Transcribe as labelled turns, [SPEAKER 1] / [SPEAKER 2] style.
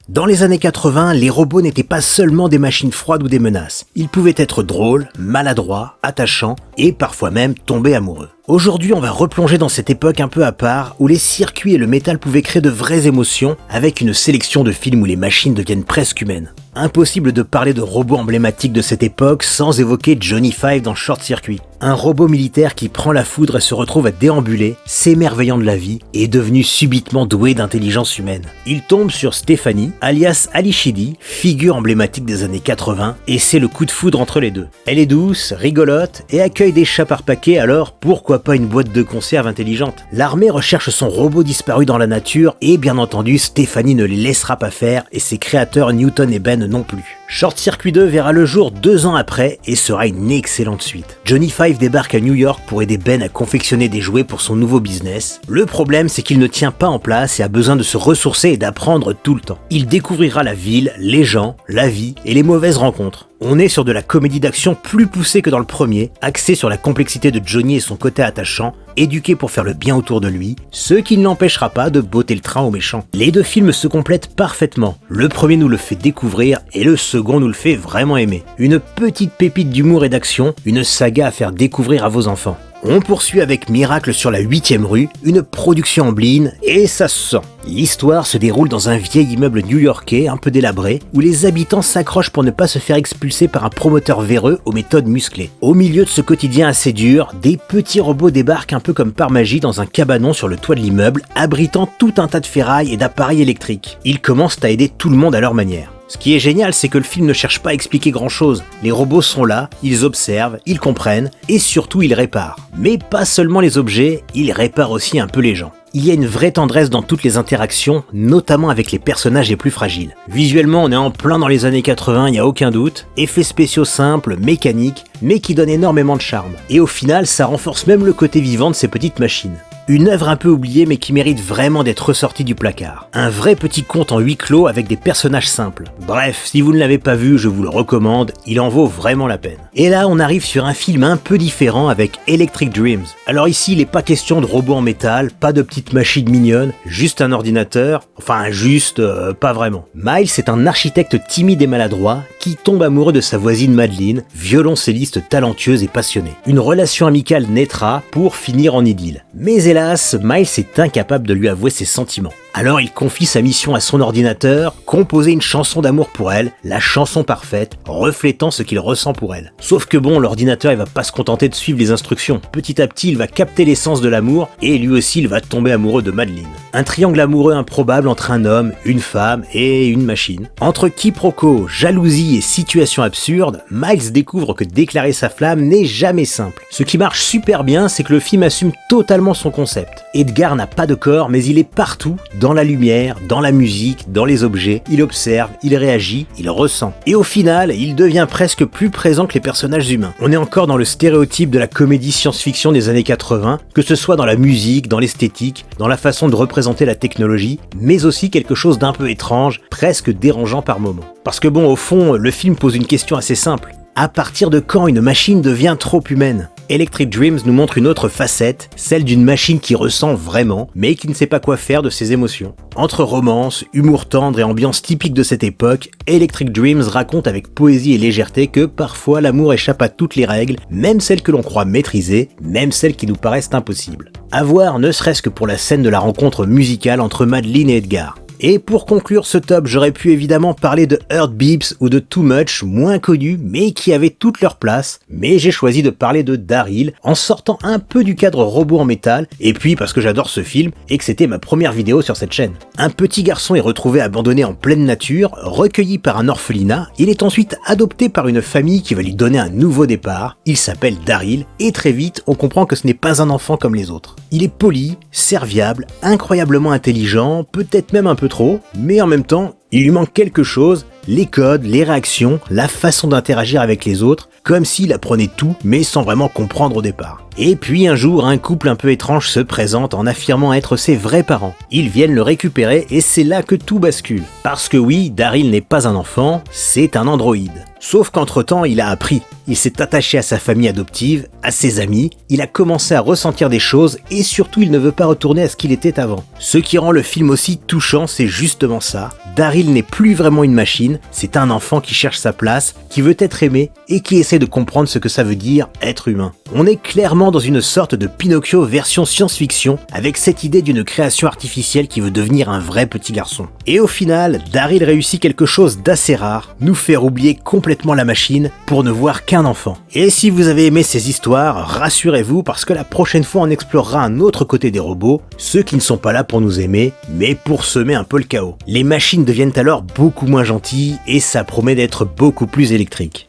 [SPEAKER 1] Dans les années 80, les robots n'étaient pas seulement des machines froides ou des menaces. Ils pouvaient être drôles, maladroits, attachants et parfois même tomber amoureux. Aujourd'hui, on va replonger dans cette époque un peu à part où les circuits et le métal pouvaient créer de vraies émotions avec une sélection de films où les machines deviennent presque humaines. Impossible de parler de robots emblématiques de cette époque sans évoquer Johnny Five dans Short Circuit. Un robot militaire qui prend la foudre et se retrouve à déambuler, s'émerveillant de la vie et est devenu subitement doué d'intelligence humaine. Il tombe sur Stephanie, alias Ali Sheedy, figure emblématique des années 80, et c'est le coup de foudre entre les deux. Elle est douce, rigolote et accueille des chats par paquet, alors pourquoi pas une boîte de conserve intelligente? L'armée recherche son robot disparu dans la nature et bien entendu Stephanie ne les laissera pas faire et ses créateurs Newton et Ben non plus. Short Circuit 2 verra le jour 2 ans après et sera une excellente suite. Johnny Five débarque à New York pour aider Ben à confectionner des jouets pour son nouveau business. Le problème, c'est qu'il ne tient pas en place et a besoin de se ressourcer et d'apprendre tout le temps. Il découvrira la ville, les gens, la vie et les mauvaises rencontres. On est sur de la comédie d'action plus poussée que dans le premier, axée sur la complexité de Johnny et son côté attachant, éduqué pour faire le bien autour de lui, ce qui ne l'empêchera pas de botter le train aux méchants. Les deux films se complètent parfaitement. Le premier nous le fait découvrir et le second nous le fait vraiment aimer. Une petite pépite d'humour et d'action, une saga à faire découvrir à vos enfants. On poursuit avec Miracle sur la 8ème rue, une production en bleen, et ça se sent. L'histoire se déroule dans un vieil immeuble new-yorkais un peu délabré, où les habitants s'accrochent pour ne pas se faire expulser par un promoteur véreux aux méthodes musclées. Au milieu de ce quotidien assez dur, des petits robots débarquent un peu comme par magie dans un cabanon sur le toit de l'immeuble, abritant tout un tas de ferrailles et d'appareils électriques. Ils commencent à aider tout le monde à leur manière. Ce qui est génial, c'est que le film ne cherche pas à expliquer grand chose. Les robots sont là, ils observent, ils comprennent, et surtout ils réparent. Mais pas seulement les objets, ils réparent aussi un peu les gens. Il y a une vraie tendresse dans toutes les interactions, notamment avec les personnages les plus fragiles. Visuellement, on est en plein dans les années 80, il n'y a aucun doute. Effets spéciaux simples, mécaniques, mais qui donnent énormément de charme. Et au final, ça renforce même le côté vivant de ces petites machines. Une œuvre un peu oubliée mais qui mérite vraiment d'être ressortie du placard. Un vrai petit conte en huis clos avec des personnages simples. Bref, si vous ne l'avez pas vu, je vous le recommande, il en vaut vraiment la peine. Et là, on arrive sur un film un peu différent avec Electric Dreams. Alors ici, il n'est pas question de robots en métal, pas de petites machines mignonnes, juste un ordinateur, pas vraiment. Miles est un architecte timide et maladroit qui tombe amoureux de sa voisine Madeline, violoncelliste talentueuse et passionnée. Une relation amicale naîtra pour finir en idylle. Mais hélas, Miles est incapable de lui avouer ses sentiments. Alors il confie sa mission à son ordinateur, composer une chanson d'amour pour elle, la chanson parfaite, reflétant ce qu'il ressent pour elle. Sauf que bon, l'ordinateur il va pas se contenter de suivre les instructions. Petit à petit, il va capter l'essence de l'amour et lui aussi il va tomber amoureux de Madeline. Un triangle amoureux improbable entre un homme, une femme et une machine. Entre quiproquo, jalousie et situation absurde, Miles découvre que déclarer sa flamme n'est jamais simple. Ce qui marche super bien, c'est que le film assume totalement son concept. Edgar n'a pas de corps, mais il est partout, dans la lumière, dans la musique, dans les objets, il observe, il réagit, il ressent. Et au final, il devient presque plus présent que les personnages humains. On est encore dans le stéréotype de la comédie science-fiction des années 80, que ce soit dans la musique, dans l'esthétique, dans la façon de représenter la technologie, mais aussi quelque chose d'un peu étrange, presque dérangeant par moments. Parce que bon, au fond, le film pose une question assez simple. À partir de quand une machine devient trop humaine ? Electric Dreams nous montre une autre facette, celle d'une machine qui ressent vraiment, mais qui ne sait pas quoi faire de ses émotions. Entre romance, humour tendre et ambiance typique de cette époque, Electric Dreams raconte avec poésie et légèreté que parfois l'amour échappe à toutes les règles, même celles que l'on croit maîtriser, même celles qui nous paraissent impossibles. À voir ne serait-ce que pour la scène de la rencontre musicale entre Madeline et Edgar. Et pour conclure ce top, j'aurais pu évidemment parler de Heart Beeps ou de Too Much, moins connus, mais qui avaient toute leur place. Mais j'ai choisi de parler de Daryl, en sortant un peu du cadre robot en métal, et puis parce que j'adore ce film, et que c'était ma première vidéo sur cette chaîne. Un petit garçon est retrouvé abandonné en pleine nature, recueilli par un orphelinat, il est ensuite adopté par une famille qui va lui donner un nouveau départ, il s'appelle Daryl, et très vite on comprend que ce n'est pas un enfant comme les autres. Il est poli, serviable, incroyablement intelligent, peut-être même un peu trop, mais en même temps, il lui manque quelque chose, les codes, les réactions, la façon d'interagir avec les autres, comme s'il apprenait tout, mais sans vraiment comprendre au départ. Et puis un jour, un couple un peu étrange se présente en affirmant être ses vrais parents. Ils viennent le récupérer et c'est là que tout bascule. Parce que oui, Daryl n'est pas un enfant, c'est un androïde. Sauf qu'entre-temps, il a appris. Il s'est attaché à sa famille adoptive, à ses amis, il a commencé à ressentir des choses et surtout il ne veut pas retourner à ce qu'il était avant. Ce qui rend le film aussi touchant, c'est justement ça. Daryl n'est plus vraiment une machine, c'est un enfant qui cherche sa place, qui veut être aimé et qui essaie de comprendre ce que ça veut dire être humain. On est clairement dans une sorte de Pinocchio version science-fiction avec cette idée d'une création artificielle qui veut devenir un vrai petit garçon. Et au final, Daryl réussit quelque chose d'assez rare, nous faire oublier complètement la machine pour ne voir qu'un enfant. Et si vous avez aimé ces histoires, rassurez-vous parce que la prochaine fois on explorera un autre côté des robots, ceux qui ne sont pas là pour nous aimer, mais pour semer un peu le chaos. Les machines deviennent alors beaucoup moins gentilles et ça promet d'être beaucoup plus électrique.